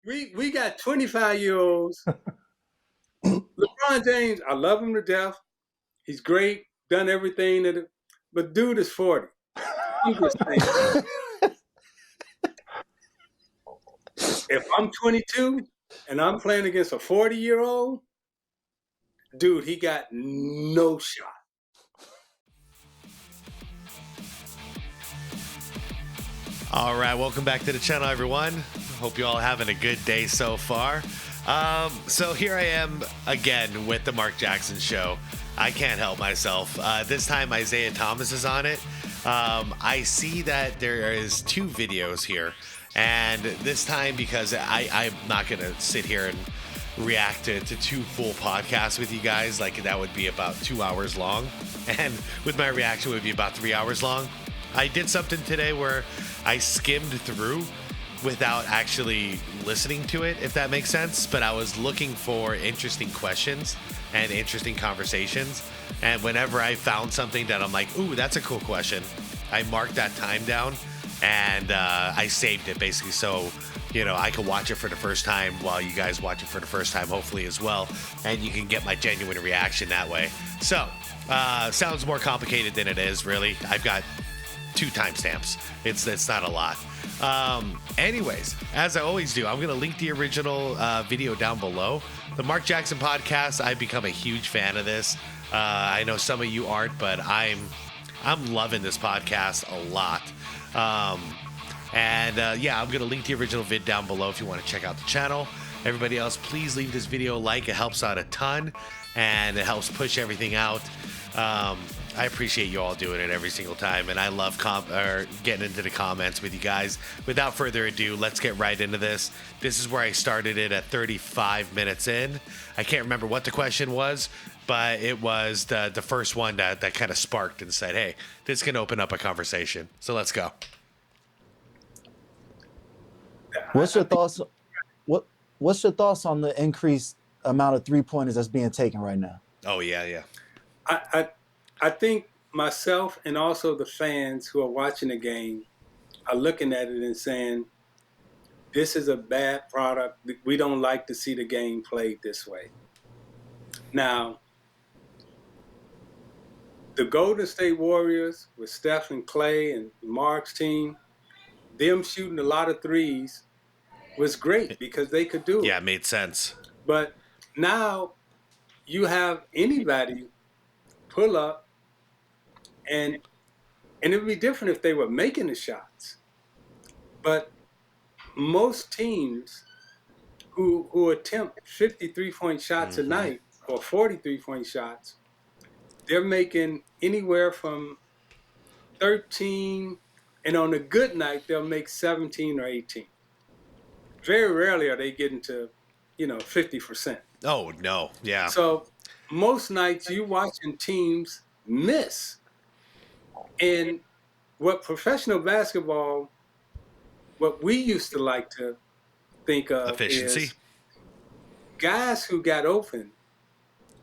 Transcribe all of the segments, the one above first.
we got 25-year-olds. LeBron James, I love him to death. He's great, done everything but dude is 40. I'm just saying, if I'm 22 and I'm playing against a 40-year-old, dude, he got no shot. All right, welcome back to the channel, everyone. Hope you all having a good day so far. So here I am again with the Mark Jackson Show. I can't help myself. This time Isiah Thomas is on it. I see that there is 2 videos here, and this time because I'm not gonna sit here and react to 2 full podcasts with you guys. Like, that would be about 2 hours long, and with my reaction would be about 3 hours long. I did something today where I skimmed through without actually listening to it, if that makes sense. But I was looking for interesting questions and interesting conversations. And whenever I found something that I'm like, ooh, that's a cool question, I marked that time down and I saved it basically. So, I can watch it for the first time while you guys watch it for the first time, hopefully as well. And you can get my genuine reaction that way. So, sounds more complicated than it is, really. I've got 2 timestamps. It's not a lot. Anyways, as I always do, I'm going to link the original video down below. The Mark Jackson podcast, I've become a huge fan of this. I know some of you aren't, but I'm loving this podcast a lot. I'm going to link the original vid down below if you want to check out the channel. Everybody else, please leave this video a like. It helps out a ton, and it helps push everything out. I appreciate you all doing it every single time, and I love getting into the comments with you guys. Without further ado, let's get right into this. This is where I started it at 35 minutes in. I can't remember what the question was, but it was the first one that kind of sparked and said, hey, this can open up a conversation. So let's go. What's your thoughts? What's your thoughts on the increased amount of 3-pointers that's being taken right now? Oh, yeah. I think myself and also the fans who are watching the game are looking at it and saying, this is a bad product. We don't like to see the game played this way. Now, the Golden State Warriors with Steph and Clay and Mark's team, them shooting a lot of threes was great because they could do it. Yeah, it made sense. But now you have anybody pull up, and it would be different if they were making the shots. But most teams who attempt 53-point shots a night or 43-point shots, they're making anywhere from 13, and on a good night, they'll make 17 or 18. Very rarely are they getting to, 50%. Oh, no. Yeah. So most nights you watching teams miss. And what professional basketball, what we used to like to think of efficiency. Is guys who got open,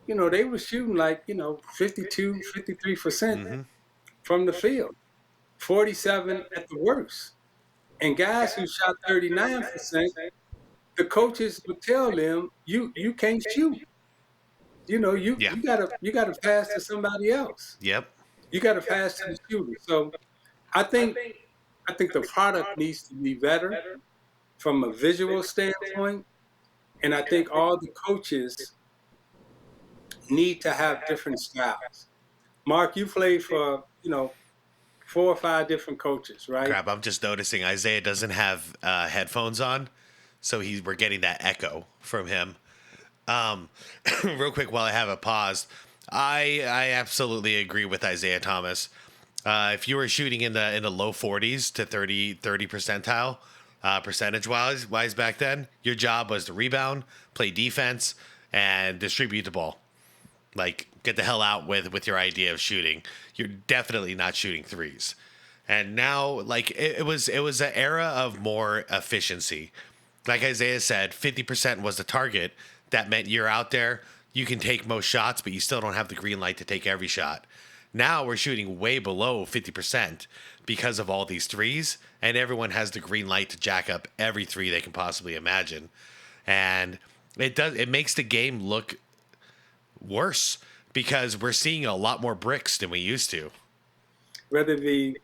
they were shooting like, 52, 53% from the field, 47 at the worst. And guys who shot 39%, the coaches would tell them, you can't shoot. You gotta pass to somebody else. Yep. You gotta pass to the shooter. So I think the product needs to be better from a visual standpoint. And I think all the coaches need to have different styles. Mark, you played for, 4 or 5 different coaches, right? Crap, I'm just noticing Isiah doesn't have headphones on, so we're getting that echo from him. Real quick, while I have it paused, I absolutely agree with Isiah Thomas. If you were shooting in the low 40s to 30 percentile, percentage-wise back then, your job was to rebound, play defense, and distribute the ball. Like, get the hell out with your idea of shooting. You're definitely not shooting threes. And now, like, it was an era of more efficiency. Like Isiah said, 50% was the target. That meant you're out there, you can take most shots, but you still don't have the green light to take every shot. Now we're shooting way below 50% because of all these threes, and everyone has the green light to jack up every three they can possibly imagine. And it makes the game look worse because we're seeing a lot more bricks than we used to. Whether it be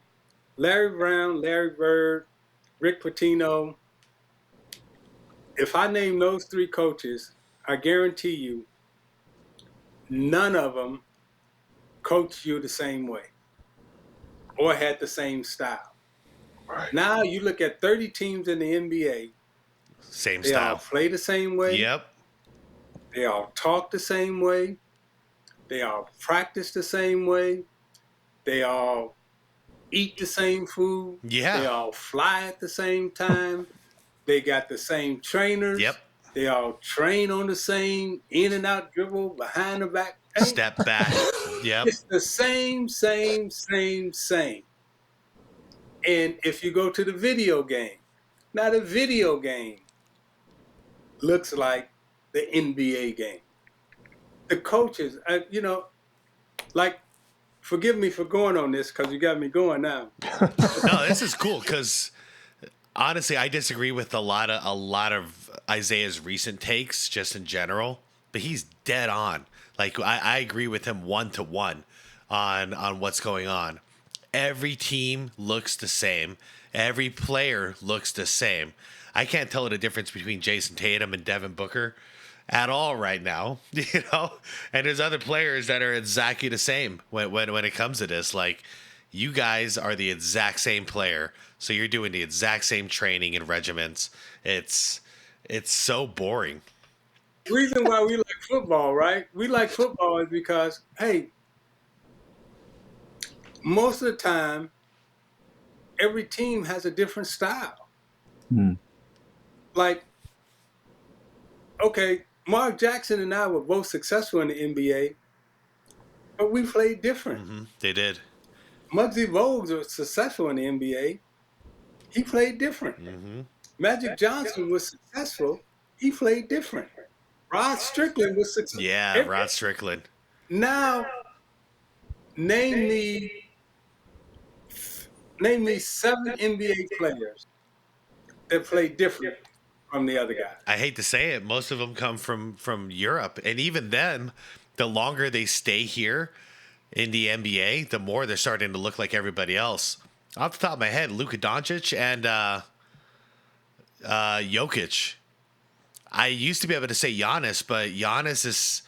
Larry Brown, Larry Bird, Rick Pitino, if I name those three coaches, I guarantee you none of them coached you the same way or had the same style. Right. Now you look at 30 teams in the NBA, Same they all style. play the same way. Yep. They all talk the same way. They all practice the same way. They all eat the same food. Yeah. They all fly at the same time. They got the same trainers. Yep. They all train on the same in and out dribble, behind the back paint. Step back. Yep. It's the same. And if you go to the video game, now the video game looks like the NBA game. The coaches, like, forgive me for going on this because you got me going now. No, this is cool because honestly, I disagree with a lot of Isaiah's recent takes just in general, but he's dead on. Like I agree with him 1-to-1 on what's going on. Every team looks the same. Every player looks the same. I can't tell the difference between Jason Tatum and Devin Booker at all right now, you know? And there's other players that are exactly the same when it comes to this. Like, you guys are the exact same player, so you're doing the exact same training and regiments. It's so boring. The reason why we like football, right? We like football is because, hey, most of the time, every team has a different style. Like, okay, Mark Jackson and I were both successful in the NBA, but we played different. Mm-hmm. They did. Muggsy Bogues was successful in the NBA. He played different. Mm-hmm. Magic Johnson was successful. He played different. Rod Strickland was successful. Yeah, Rod Strickland. Now, name me 7 NBA players that play different from the other guy. I hate to say it, most of them come from Europe, and even then, the longer they stay here in the NBA, the more they're starting to look like everybody else. Off the top of my head, Luka Doncic and Jokic. I used to be able to say Giannis, but Giannis is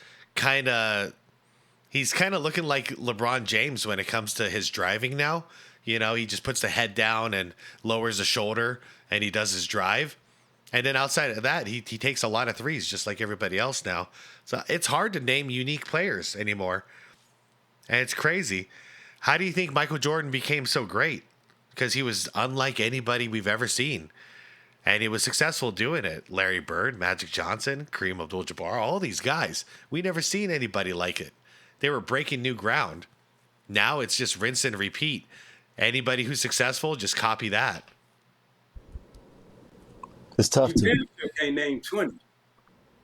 he's kind of looking like LeBron James when it comes to his driving now. You know, he just puts the head down and lowers the shoulder, and he does his drive. And then outside of that, he takes a lot of threes, just like everybody else now. So it's hard to name unique players anymore. And it's crazy. How do you think Michael Jordan became so great? Because he was unlike anybody we've ever seen. And he was successful doing it. Larry Bird, Magic Johnson, Kareem Abdul-Jabbar, all these guys. We never seen anybody like it. They were breaking new ground. Now it's just rinse and repeat. Anybody who's successful, just copy that. It's tough to. You can't name 20.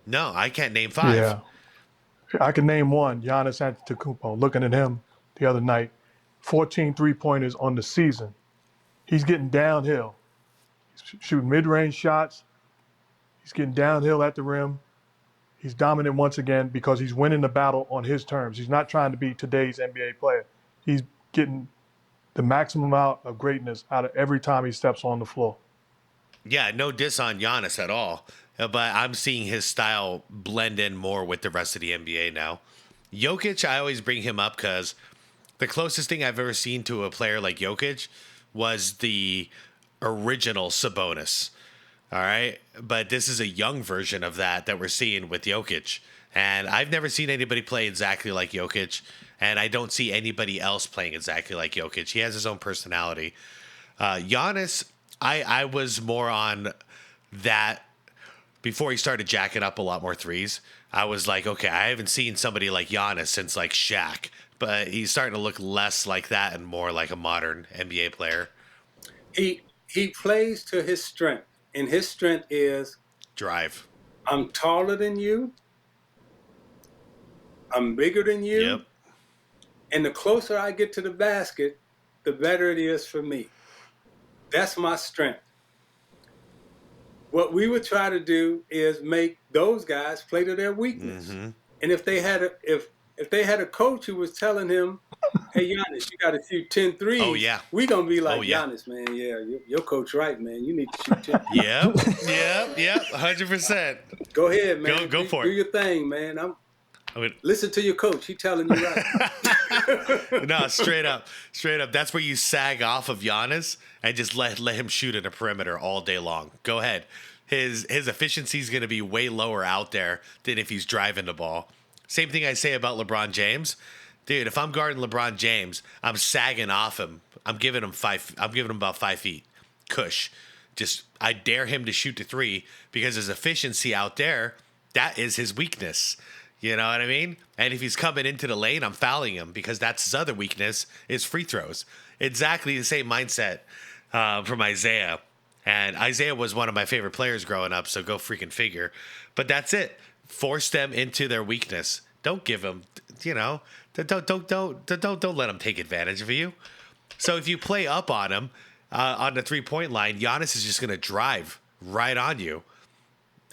No, I can't name 5. Yeah. I can name one, Giannis Antetokounmpo. Looking at him the other night, 14 three-pointers on the season. He's getting downhill. He's shooting mid-range shots. He's getting downhill at the rim. He's dominant once again because he's winning the battle on his terms. He's not trying to be today's NBA player. He's getting the maximum amount of greatness out of every time he steps on the floor. Yeah, no diss on Giannis at all. But I'm seeing his style blend in more with the rest of the NBA now. Jokic, I always bring him up because the closest thing I've ever seen to a player like Jokic was the original Sabonis. All right. But this is a young version of that we're seeing with Jokic. And I've never seen anybody play exactly like Jokic. And I don't see anybody else playing exactly like Jokic. He has his own personality. Giannis, I was more on that before he started jacking up a lot more threes. I was like, okay, I haven't seen somebody like Giannis since like Shaq. But he's starting to look less like that and more like a modern NBA player. He plays to his strength. And his strength is drive. I'm taller than you. I'm bigger than you. Yep. And the closer I get to the basket, the better it is for me. That's my strength. What we would try to do is make those guys play to their weakness. Mm-hmm. And if they had a coach who was telling him, "Hey Giannis, you got to shoot 10 threes," Oh, yeah. we gonna be like, Oh, yeah. "Giannis, man, yeah, your coach right, man. You need to shoot 10." Yep. 100%. Go ahead, man. Go for do it. your thing, man. I mean, Listen to your coach. He telling you right. no, straight up. That's where you sag off of Giannis and just let him shoot in the perimeter all day long. Go ahead. His efficiency is going to be way lower out there than if he's driving the ball. Same thing I say about LeBron James. Dude, if I'm guarding LeBron James, I'm sagging off him. I'm giving him about 5 feet. Cush. Just, I dare him to shoot the three because his efficiency out there, that is his weakness. You know what I mean? And if he's coming into the lane, I'm fouling him because that's his other weakness is free throws. Exactly the same mindset from Isiah. And Isiah was one of my favorite players growing up, so go freaking figure. But that's it. Force them into their weakness. Don't give them, don't let them take advantage of you. So if you play up on him on the 3-point line, Giannis is just going to drive right on you.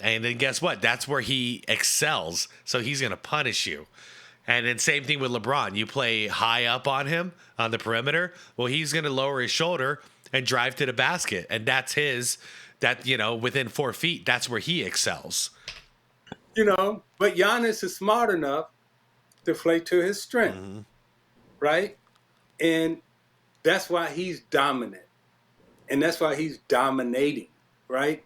And then guess what? That's where he excels. So he's going to punish you. And then same thing with LeBron. You play high up on him on the perimeter. Well, he's going to lower his shoulder and drive to the basket. And that's within 4 feet, that's where he excels. But Giannis is smart enough to play to his strength, right? And that's why he's dominant. And that's why he's dominating, right?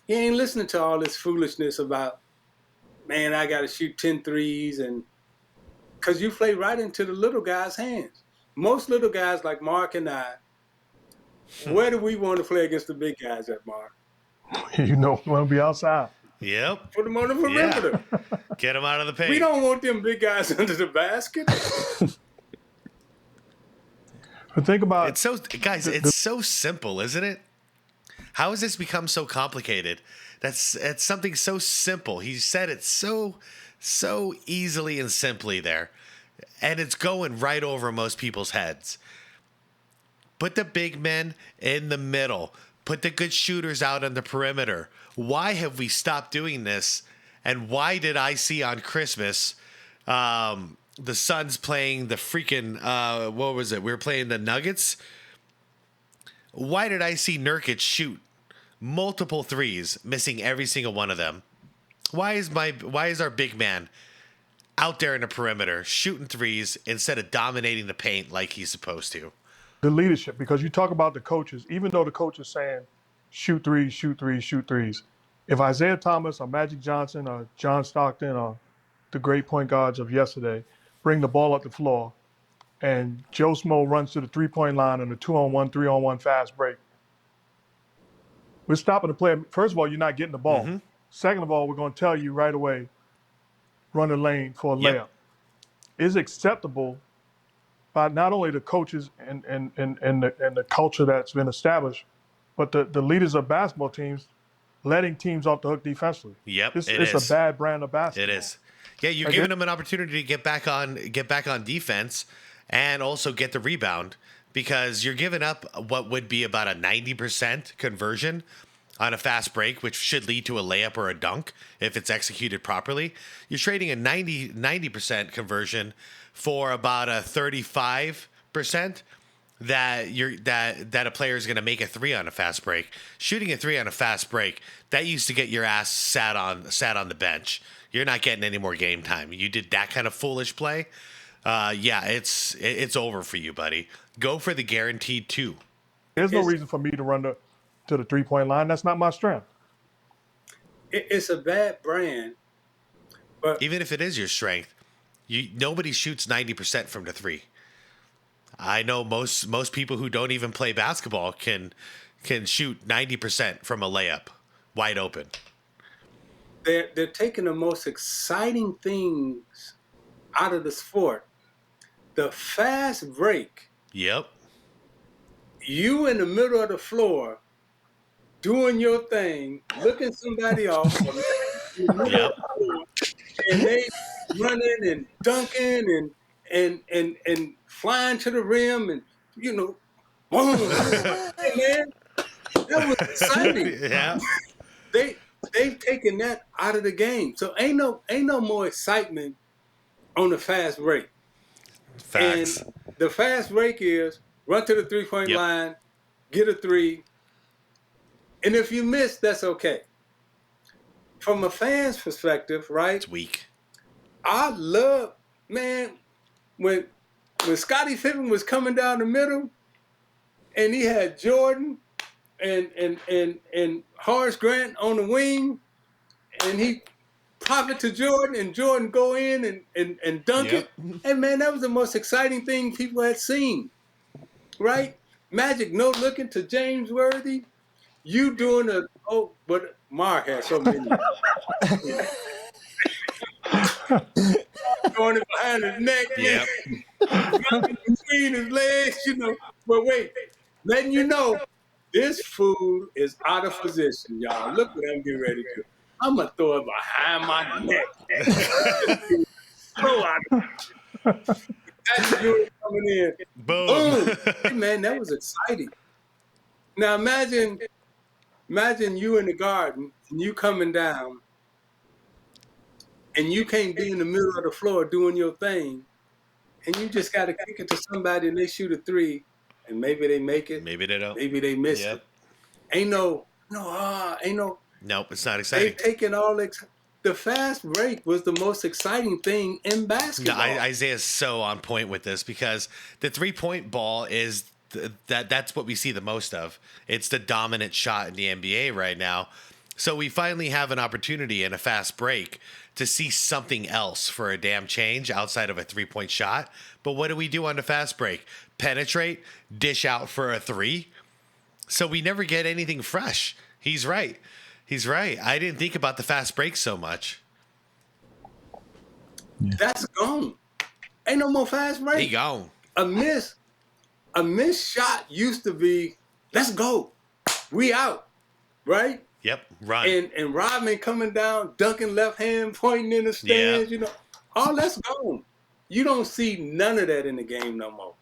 He ain't listening to all this foolishness about, man, I got to shoot 10 threes. And because you play right into the little guy's hands. Most little guys like Mark and I, where do we want to play against the big guys at, Mark? We want to be outside. Yep. Put them on the perimeter. Yeah. Get them out of the paint. We don't want them big guys under the basket. But think about it's so simple, isn't it? How has this become so complicated? It's something so simple. He said it so easily and simply there. And it's going right over most people's heads. Put the big men in the middle. Put the good shooters out on the perimeter. Why have we stopped doing this? And why did I see on Christmas the Suns playing the freaking, what was it? We were playing the Nuggets. Why did I see Nurkic shoot multiple threes, missing every single one of them? Why is our big man out there in the perimeter shooting threes instead of dominating the paint like he's supposed to? the leadership, because you talk about the coaches, even though the coach is saying shoot threes, shoot threes, shoot threes. If Isiah Thomas or Magic Johnson or John Stockton or the great point guards of yesterday bring the ball up the floor and Joe Smo runs to the 3-point line on a 2-on-1, 3-on-1 fast break, we're stopping the play. First of all, you're not getting the ball. Mm-hmm. Second of all, we're going to tell you right away, run the lane for a layup. Yep. Is acceptable by not only the coaches and the culture that's been established, but the leaders of basketball teams letting teams off the hook defensively. Yep, It's a bad brand of basketball. It is. Yeah, you're giving them an opportunity to get back on defense and also get the rebound, because you're giving up what would be about a 90% conversion on a fast break, which should lead to a layup or a dunk if it's executed properly. You're trading a 90% conversion for about a 35% that a player is going to make a three on a fast break. Shooting a three on a fast break, that used to get your ass sat on the bench. You're not getting any more game time. You did that kind of foolish play. It's over for you, buddy. Go for the guaranteed 2. There's no reason for me to run to the 3-point line. That's not my strength. It's a bad brand. But even if it is your strength, nobody shoots 90% from the 3. I know most people who don't even play basketball can shoot 90% from a layup, wide open. They're taking the most exciting things out of the sport. The fast break. Yep. You in the middle of the floor doing your thing, looking somebody off. Yep. And they running and dunking and flying to the rim and boom. Hey, man, that was exciting. Yeah. They've taken that out of the game. So ain't no more excitement on the fast break. And Facts. the fast break is run to the 3-point Yep. line, get a three, and if you miss, that's okay. From a fan's perspective, right? It's weak. I love, man, when Scottie Pippen was coming down the middle and he had Jordan and Horace Grant on the wing, and he pop it to Jordan, and Jordan go in and dunk Yep. it. Hey, man, that was the most exciting thing people had seen, right? Magic no looking to James Worthy. You doing but Mark had so many. Throwing it behind his neck, man. Yep. Between his legs, But wait, letting you know, this food is out of position, y'all. Look what I'm getting ready to do. I'm going to throw it behind my neck. So out of position. That's Jewel coming in. Boom. Boom. Hey, man, that was exciting. Now imagine you in the garden and you coming down and you can't be in the middle of the floor doing your thing, and you just got to kick it to somebody and they shoot a three, and maybe they make it, Maybe they don't. maybe they miss Yep. it. Ain't no. Nope, it's not exciting. They've taken the fast break was the most exciting thing in No, basketball. Isaiah's so on point with this because the 3-point ball is that's what we see the most of. It's the dominant shot in the NBA right now. So we finally have an opportunity in a fast break to see something else for a damn change outside of a 3-point shot. But what do we do on the fast break? Penetrate, dish out for a three. So we never get anything fresh. He's right. I didn't think about the fast break so much. That's gone. Ain't no more fast break. He gone. A missed shot used to be, let's go, we out, right? Yep, run. And Rodman coming down, dunking left hand, pointing in the stands, all that's gone. You don't see none of that in the game no more.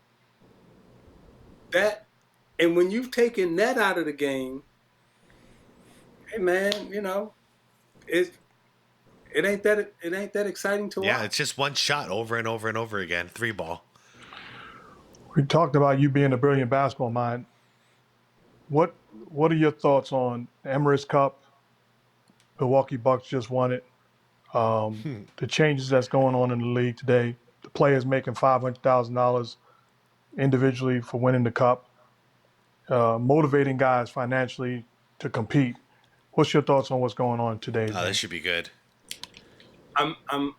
And when you've taken that out of the game, hey man, it ain't that exciting to watch. Yeah, it's just one shot over and over and over again. 3-ball. We talked about you being a brilliant basketball mind. What are your thoughts on the Emirates Cup? Milwaukee Bucks just won it. The changes that's going on in the league today. The players making $500,000 individually for winning the cup. Motivating guys financially to compete. What's your thoughts on what's going on today? Oh, this should be good. I'm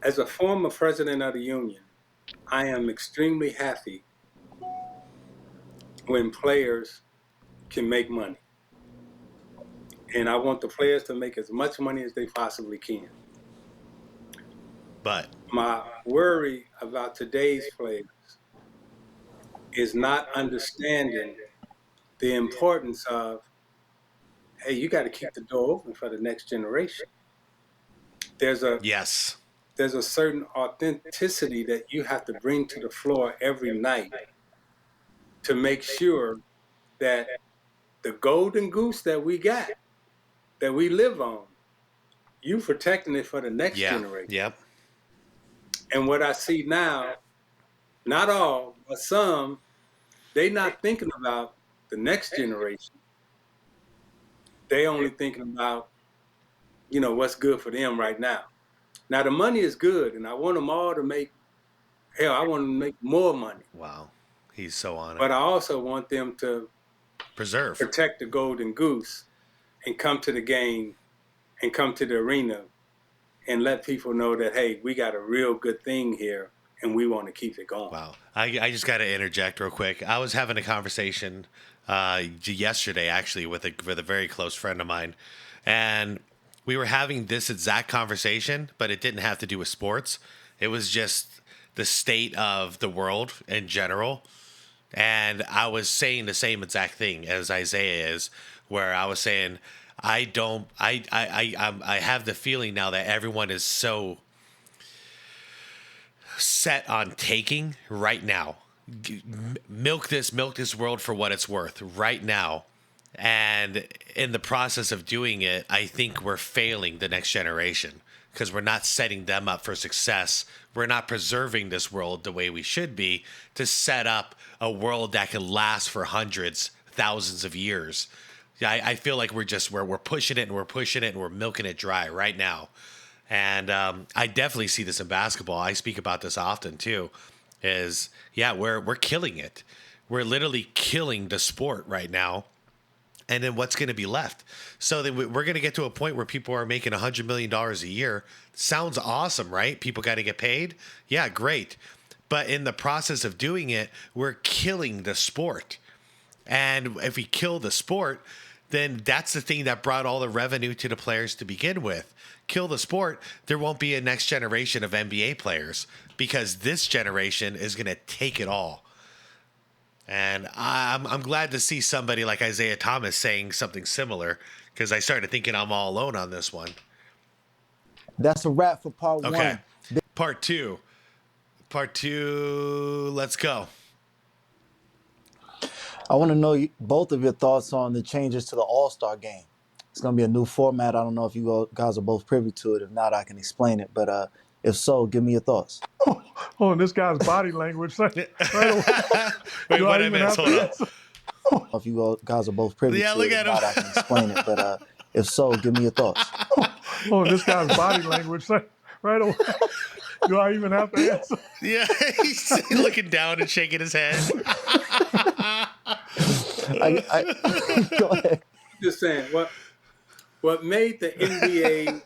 as a former president of the union, I am extremely happy when players can make money. And I want the players to make as much money as they possibly can. But my worry about today's players is not understanding the importance of, hey, you got to keep the door open for the next generation. There's a certain authenticity that you have to bring to the floor every night to make sure that the golden goose that we got, that we live on, you protecting it for the next generation. Yep. And what I see now, not all, but some, they not thinking about the next generation. They only thinking about, what's good for them right now. Now the money is good, and I want them all to make, I want them to make more money. Wow. He's so on it. But I also want them to protect the golden goose and come to the game and come to the arena and let people know that, hey, we got a real good thing here and we want to keep it going. Wow. I just got to interject real quick. I was having a conversation yesterday, actually, with a very close friend of mine. And we were having this exact conversation, but it didn't have to do with sports. It was just the state of the world in general. And I was saying the same exact thing as Isiah is, where I was saying, I have the feeling now that everyone is so set on taking right now. Milk this world for what it's worth right now. And in the process of doing it, I think we're failing the next generation because we're not setting them up for success. We're not preserving this world the way we should be to set up a world that can last for hundreds, thousands of years. I feel like we're pushing it and we're pushing it and we're milking it dry right now. And I definitely see this in basketball. I speak about this often too. We're killing it. We're literally killing the sport right now. And then what's going to be left? So then we're going to get to a point where people are making $100 million a year. Sounds awesome, right? People got to get paid. Yeah, great. But in the process of doing it, we're killing the sport. And if we kill the sport, then that's the thing that brought all the revenue to the players to begin with. Kill the sport, there won't be a next generation of NBA players because this generation is going to take it all. And I'm glad to see somebody like Isiah Thomas saying something similar because I started thinking I'm all alone on this one. That's a wrap for part Okay. one. Part two, let's go. I want to know both of your thoughts on the changes to the All-Star game. It's going to be a new format. I don't know if you guys are both privy to it. If not, I can explain it. But if so, give me your thoughts. Oh, and this guy's body language. Right away. Wait, what I missed? Hold on. If you guys are both privy to look it, at if not, I can explain it. But if so, give me your thoughts. Oh, this guy's body language. Right away. Do I even have to answer? Yeah, he's looking down and shaking his head. Go ahead. Just saying, what made the NBA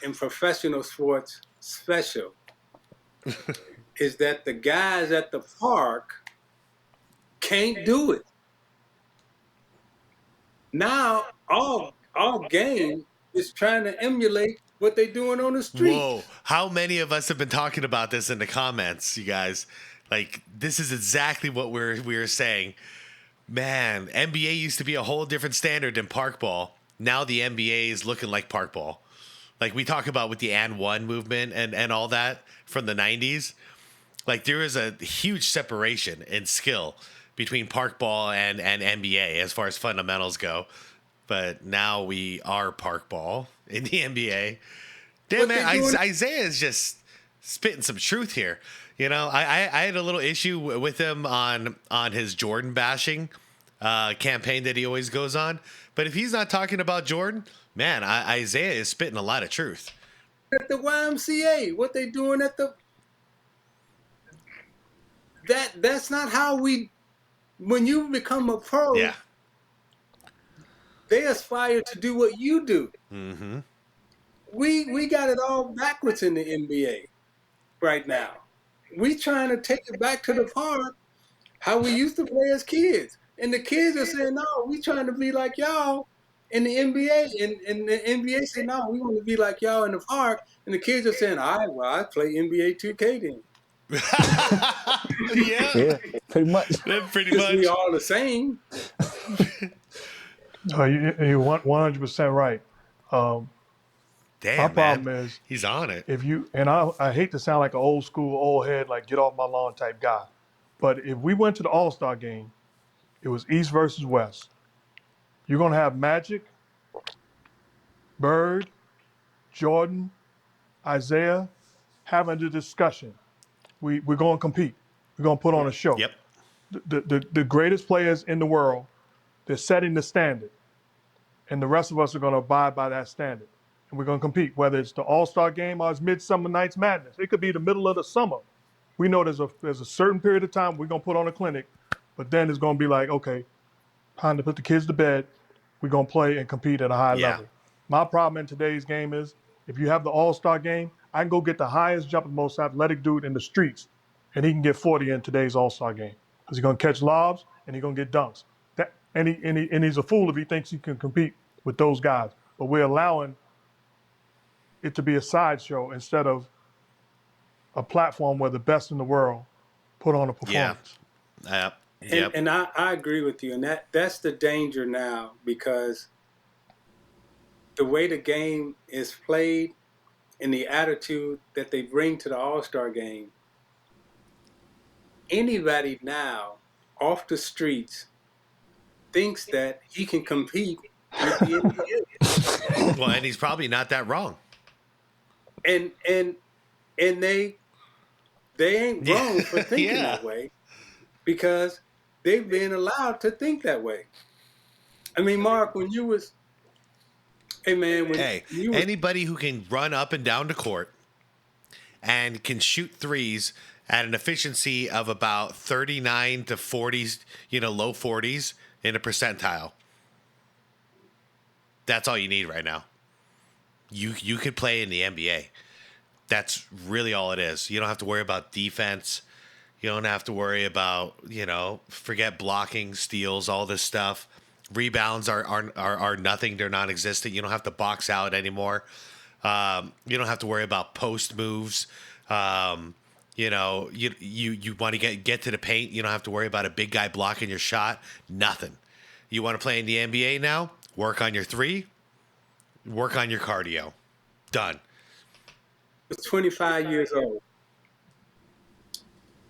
and professional sports special is that the guys at the park can't do it. Now, all game is trying to emulate what they're doing on the street. Whoa. How many of us have been talking about this in the comments, you guys? Like, this is exactly what we were saying. Man, NBA used to be a whole different standard than park ball. Now the NBA is looking like park ball. Like we talk about with the and one movement and all that from the 90s. Like there is a huge separation in skill between park ball and NBA as far as fundamentals go. But now we are park ball in the NBA. Damn, man, Isiah is just spitting some truth here. You know, I had a little issue with him on his Jordan bashing campaign that he always goes on. But if he's not talking about Jordan, man, Isiah is spitting a lot of truth. At the YMCA, what they doing at the... That's not how we... When you become a pro... Yeah. They aspire to do what you do. Mm-hmm. We got it all backwards in the NBA right now. We trying to take it back to the park how we used to play as kids. And the kids are saying, no, we trying to be like y'all in the NBA. And the NBA say, no, we want to be like y'all in the park. And the kids are saying, all right, well, I play NBA 2K then. Yeah, pretty much. Pretty much. We all the same. You're 100% right. Damn, my problem man. is He's on it. If you and I hate to sound like an old school, old head, like get off my lawn type guy, but if we went to the All-Star game, it was East versus West. You're gonna have Magic, Bird, Jordan, Isiah having the discussion. We're gonna compete. We're gonna put on a show. Yep. The greatest players in the world, they're setting the standard, and the rest of us are gonna abide by that standard. And we're going to compete, whether it's the All-Star game or it's Midsummer Night's Madness. It could be the middle of the summer. We know there's a certain period of time we're going to put on a clinic, but then it's going to be like, okay, time to put the kids to bed. We're going to play and compete at a high level. My problem in today's game is if you have the All-Star game, I can go get the highest jumping, most athletic dude in the streets, and he can get 40 in today's All-Star game because he's going to catch lobs and he's going to get dunks. And he's a fool if he thinks he can compete with those guys. But we're allowing it to be a sideshow instead of a platform where the best in the world put on a performance. Yeah. Yep. And I agree with you. And that's the danger now because the way the game is played, and the attitude that they bring to the All-Star game, anybody now off the streets thinks that he can compete with the NBA. Well, and he's probably not that wrong. And they ain't wrong for thinking Yeah. that way, because they've been allowed to think that way. I mean, Mark, when you was, hey man, when you was, Anybody who can run up and down the court and can shoot threes at an efficiency of about 39 to 40s, low 40s in a percentile. That's all you need right now. You could play in the NBA. That's really all it is. You don't have to worry about defense. You don't have to worry about, forget blocking, steals, all this stuff. Rebounds are nothing. They're non-existent. You don't have to box out anymore. You don't have to worry about post moves. You want to get to the paint. You don't have to worry about a big guy blocking your shot. Nothing. You want to play in the NBA now? Work on your three. Work on your cardio. Done. was 25 years old.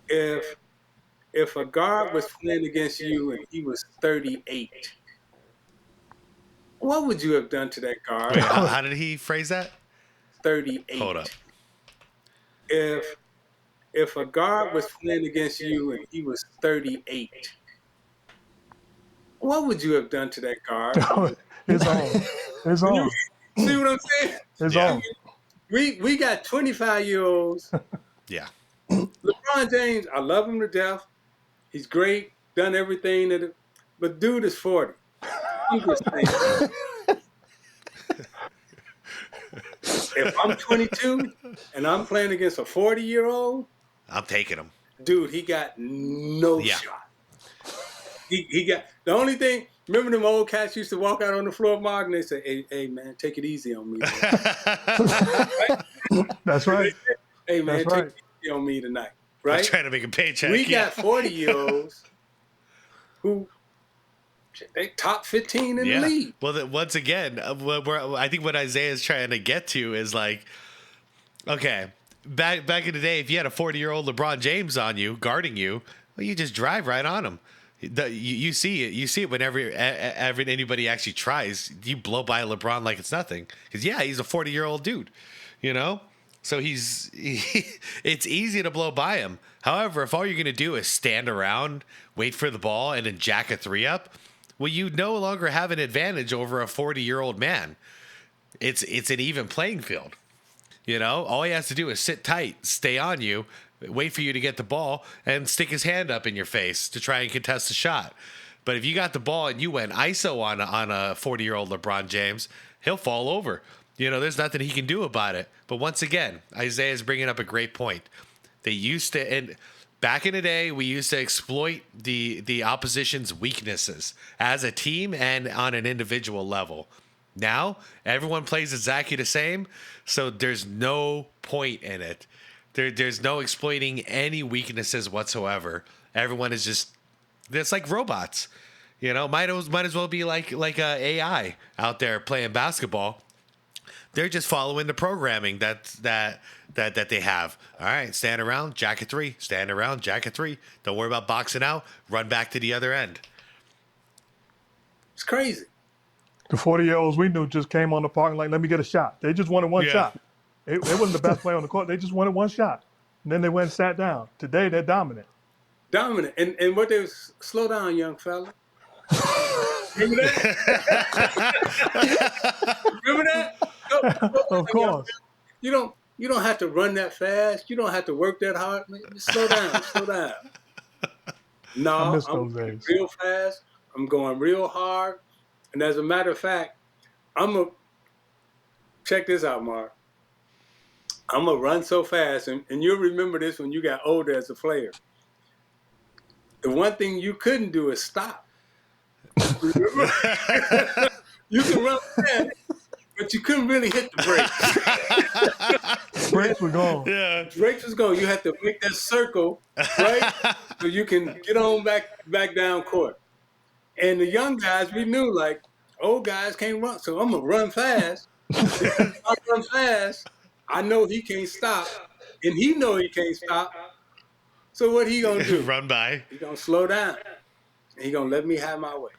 If a guard was playing against you and he was 38, what would you have done to that guard? Wait, how did he phrase that? 38. Hold up. If a guard was playing against you and he was 38, what would you have done to that guard? It's on. It's on. See what I'm saying? It's on. We got 25-year-olds. Yeah. LeBron James, I love him to death. He's great, done everything but dude is 40. I'm just saying. If I'm 22 and I'm playing against a 40-year-old, I'm taking him. Dude, he got no shot. He got the only thing. Remember them old cats used to walk out on the floor, Mark, and they say, "Hey man, take it easy on me." That's right. Hey man, That's take it easy on me tonight. Right? I'm trying to make a paycheck. We got 40-year-olds who they top 15 in the league. Well, once again, I think what Isaiah is trying to get to is like, okay, back in the day, if you had a 40-year-old LeBron James on you guarding you, well, you just drive right on him. You see it. You see it whenever anybody actually tries. You blow by LeBron like it's nothing. Because he's a 40-year-old dude, So it's easy to blow by him. However, if all you're gonna do is stand around, wait for the ball, and then jack a three up, well, you no longer have an advantage over a 40-year-old man. It's an even playing field. All he has to do is sit tight, stay on you, wait for you to get the ball, and stick his hand up in your face to try and contest the shot. But if you got the ball and you went ISO on a 40-year-old LeBron James, he'll fall over. There's nothing he can do about it. But once again, Isaiah's bringing up a great point. They used to, and back in the day, we used to exploit the opposition's weaknesses as a team and on an individual level. Now, everyone plays exactly the same, so there's no point in it. There's no exploiting any weaknesses whatsoever. Everyone is just, it's like robots. Might as well be like a AI out there playing basketball. They're just following the programming that they have. All right, stand around, jack a three. Stand around, jack a three. Don't worry about boxing out. Run back to the other end. It's crazy. The 40-year-olds we knew just came on the park and like, let me get a shot. They just wanted one shot. They wasn't the best player on the court. They just wanted one shot. And then they went and sat down. Today, they're dominant. Dominant. And what they was, slow down, young fella. Remember that? Remember that? Of course. You don't have to run that fast. You don't have to work that hard. Slow down. Slow down. No, I'm going real fast. I'm going real hard. And as a matter of fact, check this out, Mark. I'm going to run so fast, and you'll remember this when you got older as a player. The one thing you couldn't do is stop. Remember? You can run fast, but you couldn't really hit the brakes. Brakes were gone. Yeah. Brakes was gone. You have to make that circle, right? So you can get on back down court. And the young guys, we knew, like, old guys can't run, so I'm going to run fast. If I run fast, I know he can't stop, and he know he can't stop. So what he gonna do? Run by. He gonna slow down, and he gonna let me have my way.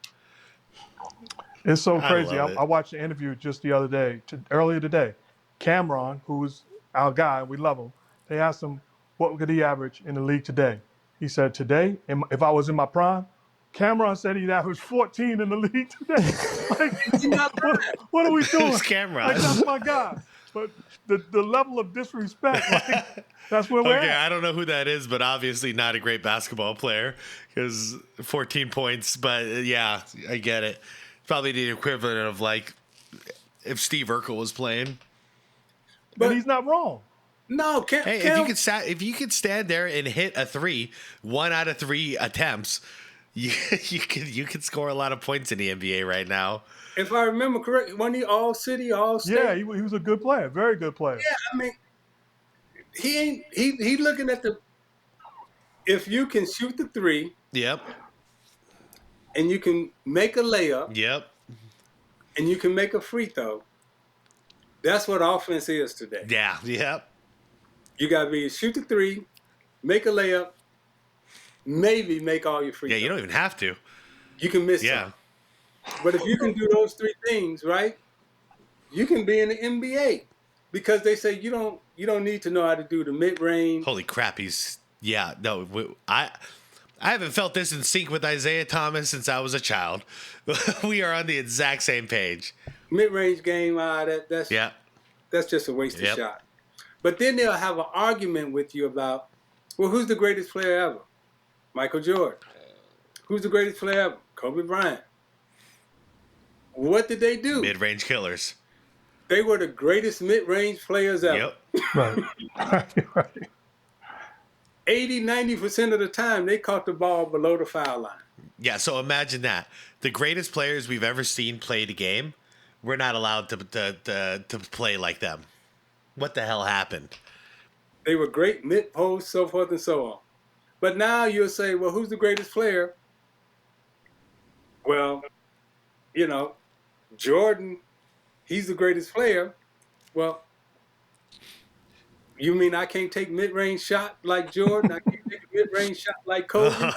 It's so I crazy. love I it. watched an interview just the other day, earlier today. Cameron, who's our guy, we love him. They asked him what could he average in the league today. He said, "Today, if I was in my prime," Cameron said he'd average 14 in the league today. Like, He not what are we doing? Who's Cameron? Like, that's my guy. But the level of disrespect, like, that's where we're Okay, at. I don't know who that is, but obviously not a great basketball player because 14 points. But yeah, I get it. Probably the equivalent of like if Steve Urkel was playing. And But he's not wrong. no, Hey, if you could stand there and hit a three, 1 out of 3 attempts, you could score a lot of points in the NBA right now. if I remember correctly, wasn't he all city, all state? Yeah, he was a good player, very good player. Yeah, I mean, he ain't he looking at the if you can shoot the three Yep. and you can make a layup Yep. and you can make a free throw, that's what offense is today. Yeah. Yep. You gotta be shoot the three, make a layup, maybe make all your free Yeah. throws. You don't even have to. You can miss Yeah. some. But if you can do those 3 things, right, you can be in the NBA. Because they say you don't need to know how to do the mid range. Holy crap. I haven't felt this in sync with Isiah Thomas since I was a child. We are on the exact same page. Mid range game, that's Yeah. that's just a wasted Yep. shot. But then they'll have an argument with you about, well, who's the greatest player ever? Michael Jordan. Who's the greatest player ever? Kobe Bryant. What did they do? Mid-range killers. They were the greatest mid-range players ever. Yep. Right. Right. 80, 90% of the time, they caught the ball below the foul line. Yeah, so imagine that. The greatest players we've ever seen play the game, we're not allowed to play like them. What the hell happened? They were great mid-post, so forth and so on. But now you'll say, well, who's the greatest player? Well, Jordan, he's the greatest player. Well, you mean I can't take mid-range shot like Jordan? I can't take a mid-range shot like Kobe?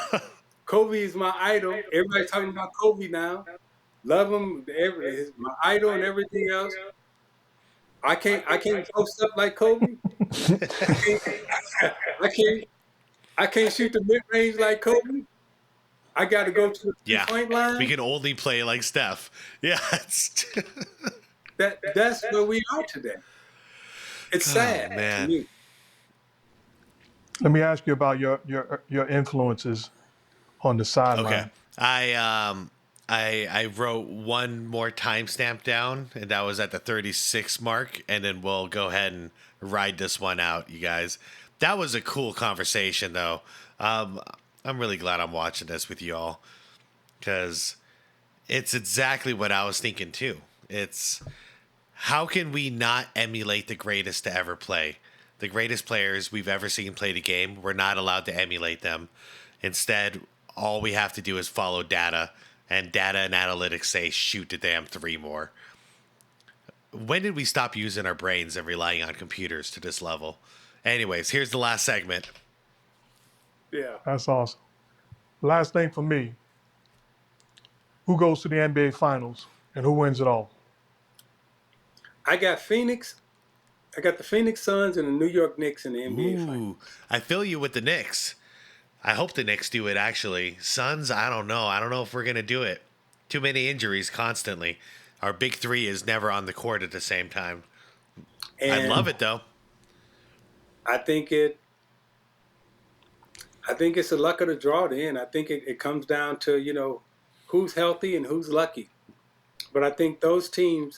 Kobe is my idol. Everybody's talking about Kobe now. Love him. He's my idol and everything else. I can't post up like Kobe. I can't shoot the mid-range like Kobe. I got to go to the three-point line. We can only play like Steph. Yeah, that's where we are today. It's sad, man. to me. Let me ask you about your influences on the sideline. Okay. I wrote one more timestamp down, and that was at the 36 mark, and then we'll go ahead and ride this one out, you guys. That was a cool conversation, though. I'm really glad I'm watching this with you all, because it's exactly what I was thinking, too. It's how can we not emulate the greatest to ever play? The greatest players we've ever seen play the game, we're not allowed to emulate them. Instead, all we have to do is follow data, and data and analytics say shoot the damn 3 more. When did we stop using our brains and relying on computers to this level? Anyways, here's the last segment. Yeah. That's awesome. Last thing for me, who goes to the NBA Finals and who wins it all? I got Phoenix. I got the Phoenix Suns and the New York Knicks in the NBA Finals. I feel you with the Knicks. I hope the Knicks do it, actually. Suns, I don't know. I don't know if we're going to do it. Too many injuries constantly. Our big 3 is never on the court at the same time. And I love it, though. I think it's a luck of the draw then. I think it comes down to, who's healthy and who's lucky. But I think those two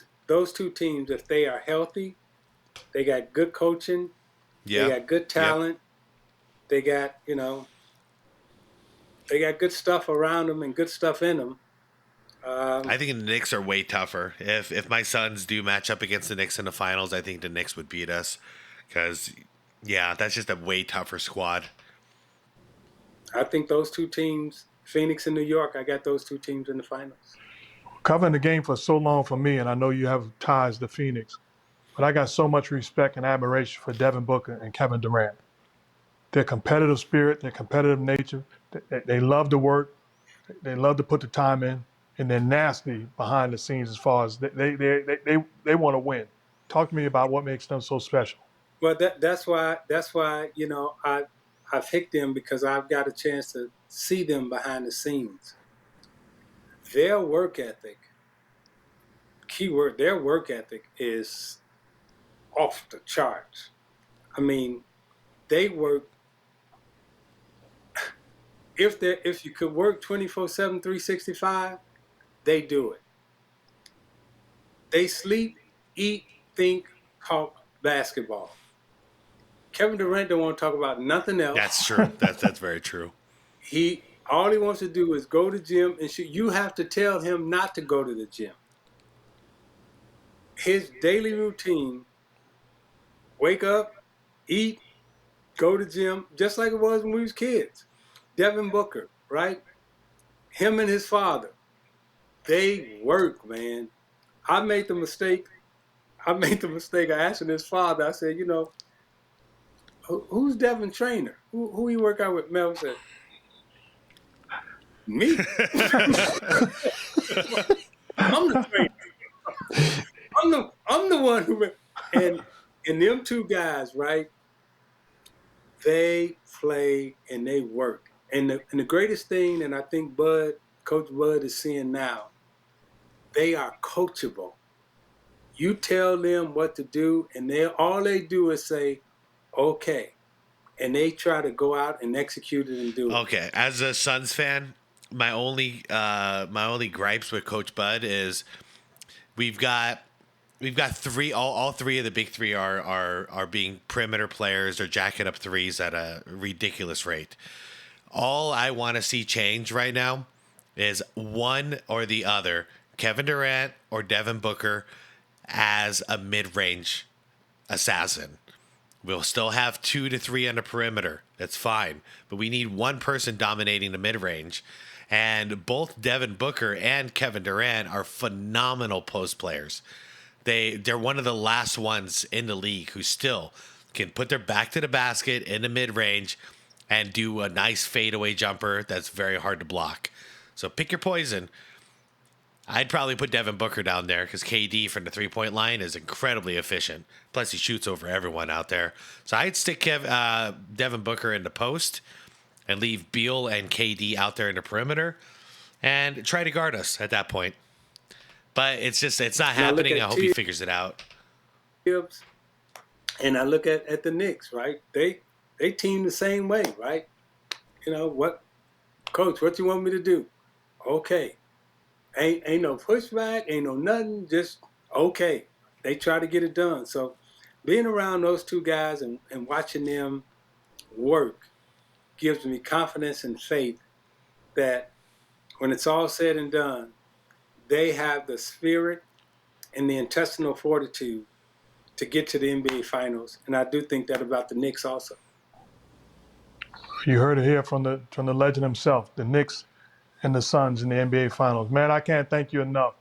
teams, if they are healthy, they got good coaching, they got good talent, they got, they got good stuff around them and good stuff in them. I think the Knicks are way tougher. If my Suns do match up against the Knicks in the finals, I think the Knicks would beat us. Because, that's just a way tougher squad. I think those 2 teams, Phoenix and New York, I got those 2 teams in the finals. Covering the game for so long for me, and I know you have ties to Phoenix. but I got so much respect and admiration for Devin Booker and Kevin Durant. Their competitive spirit, their competitive nature, they love to work, they love to put the time in, and they're nasty behind the scenes as far as they want to win. Talk to me about what makes them so special. Well, that's why I picked them, because I've got a chance to see them behind the scenes. Their work ethic, keyword, their work ethic is off the charts. I mean, they work. If you could work 24/7, 365, they do it. They sleep, eat, think, talk basketball. Kevin Durant don't want to talk about nothing else. That's true. That's very true. All he wants to do is go to the gym and shoot. You have to tell him not to go to the gym. His daily routine: wake up, eat, go to the gym, just like it was when we was kids. Devin Booker, right? Him and his father, they work, man. I made the mistake of asking his father. I said, who's Devin Trainer? Who he work out with? Mel said, me. I'm the trainer. I'm the one who, and them two guys, right? They play and they work. And the greatest thing, and I think Coach Bud is seeing now, they are coachable. You tell them what to do, and all they do is say, okay. And they try to go out and execute it and do it. Okay, as a Suns fan, my only gripes with Coach Bud is we've got three, all three of the big three are being perimeter players. They're jacking up threes at a ridiculous rate. All I want to see change right now is one or the other, Kevin Durant or Devin Booker, as a mid-range assassin. We'll still have 2 to 3 on the perimeter. That's fine. But we need one person dominating the mid-range. And both Devin Booker and Kevin Durant are phenomenal post players. They're one of the last ones in the league who still can put their back to the basket in the mid-range and do a nice fadeaway jumper that's very hard to block. So pick your poison. I'd probably put Devin Booker down there because KD from the three-point line is incredibly efficient. Plus, he shoots over everyone out there. So I'd stick Devin Booker in the post and leave Beal and KD out there in the perimeter and try to guard us at that point. But it's not happening. I hope he figures it out. And I look at the Knicks, right? They team the same way, right? What, Coach, what you want me to do? Okay. Ain't no pushback, ain't no nothing, just okay. They try to get it done. So being around those two guys and watching them work gives me confidence and faith that when it's all said and done, they have the spirit and the intestinal fortitude to get to the NBA Finals. And I do think that about the Knicks also. You heard it here from the legend himself, the Knicks and the Suns in the NBA Finals. Man, I can't thank you enough.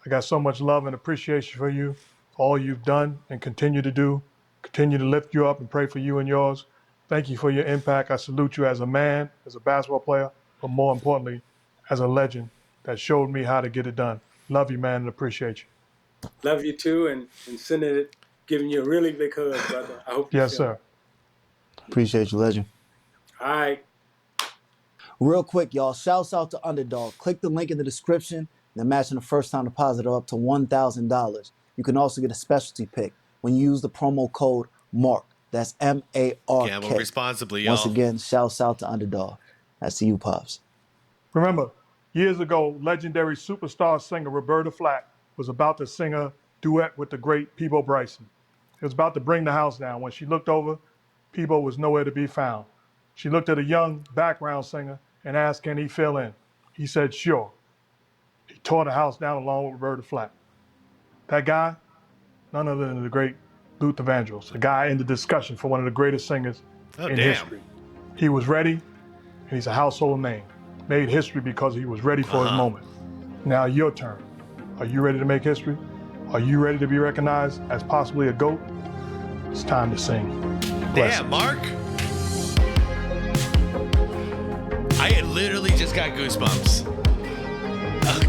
I got so much love and appreciation for you, for all you've done and continue to do. Continue to lift you up and pray for you and yours. Thank you for your impact. I salute you as a man, as a basketball player, but more importantly, as a legend that showed me how to get it done. Love you, man, and appreciate you. Love you too, and giving you a really big hug, brother. I hope you Yes, sir. Appreciate you, legend. All right. Real quick, y'all, shouts out to Underdog. Click the link in the description. They're matching the first time deposit up to $1,000. You can also get a specialty pick when you use the promo code MARK. That's MARK. Gamble responsibly, y'all. Once again, shouts out to Underdog. That's to you, Pops. Remember, years ago, legendary superstar singer Roberta Flack was about to sing a duet with the great Peabo Bryson. It was about to bring the house down. When she looked over, Peabo was nowhere to be found. She looked at a young background singer and asked, can he fill in? He said, sure. He tore the house down along with Roberta Flack. That guy, none other than the great Luther Vandross, a guy in the discussion for one of the greatest singers in history. He was ready, and he's a household name. Made history because he was ready for his moment. Now your turn. Are you ready to make history? Are you ready to be recognized as possibly a GOAT? It's time to sing. Bless. Damn, Mark. I had literally just got goosebumps.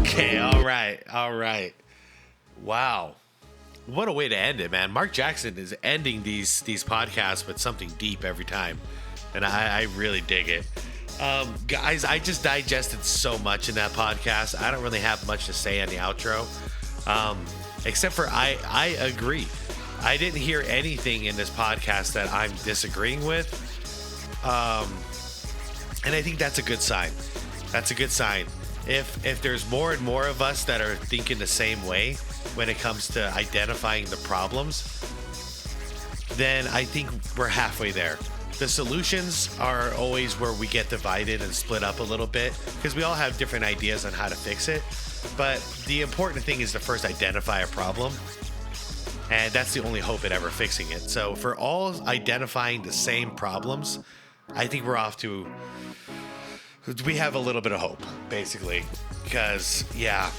Okay, all right. Wow. What a way to end it, man. Mark Jackson is ending these podcasts with something deep every time. And I really dig it. Guys, I just digested so much in that podcast. I don't really have much to say on the outro. Except for I agree. I didn't hear anything in this podcast that I'm disagreeing with. And I think that's a good sign. That's a good sign. If there's more and more of us that are thinking the same way when it comes to identifying the problems, then I think we're halfway there. The solutions are always where we get divided and split up a little bit because we all have different ideas on how to fix it. But the important thing is to first identify a problem. And that's the only hope at ever fixing it. So for all identifying the same problems, I think we're off to... We have a little bit of hope, basically. Because, yeah,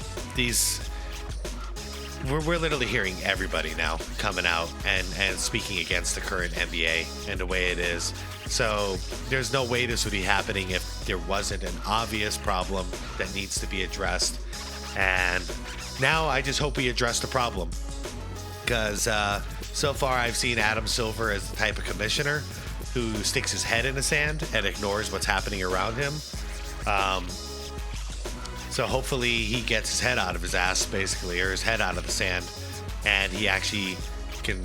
we're literally hearing everybody now coming out and speaking against the current NBA and the way it is. So there's no way this would be happening if there wasn't an obvious problem that needs to be addressed. And now I just hope we address the problem. Because so far I've seen Adam Silver as the type of commissioner who sticks his head in the sand and ignores what's happening around him. So hopefully he gets his head out of his ass, basically, or his head out of the sand, and he actually can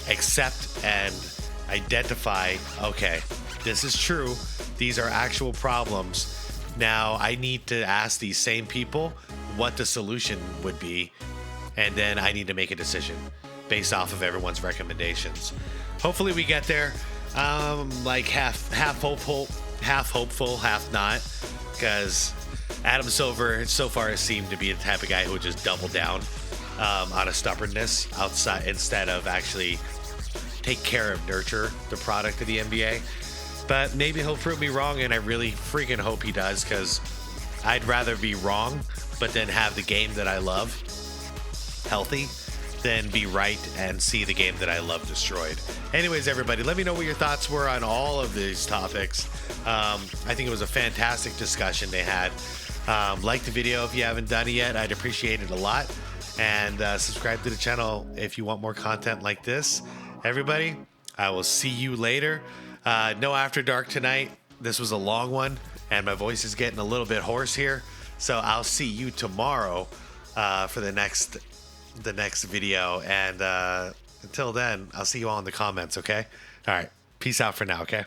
accept and identify, okay, this is true. These are actual problems. Now I need to ask these same people what the solution would be, and then I need to make a decision based off of everyone's recommendations. Hopefully we get there. Like half hopeful, half not, because Adam Silver so far has seemed to be the type of guy who would just double down out of stubbornness outside instead of actually take care of nurture the product of the NBA. But maybe he'll prove me wrong, and I really freaking hope he does, because I'd rather be wrong but then have the game that I love healthy than be right and see the game that I love destroyed. Anyways, everybody, let me know what your thoughts were on all of these topics. I think it was a fantastic discussion they had. Like the video if you haven't done it yet. I'd appreciate it a lot. And subscribe to the channel if you want more content like this. Everybody, I will see you later. No After Dark tonight. This was a long one, and my voice is getting a little bit hoarse here. So I'll see you tomorrow for the next video. And until then, I'll see you all in the comments, okay? All right. Peace out for now, okay?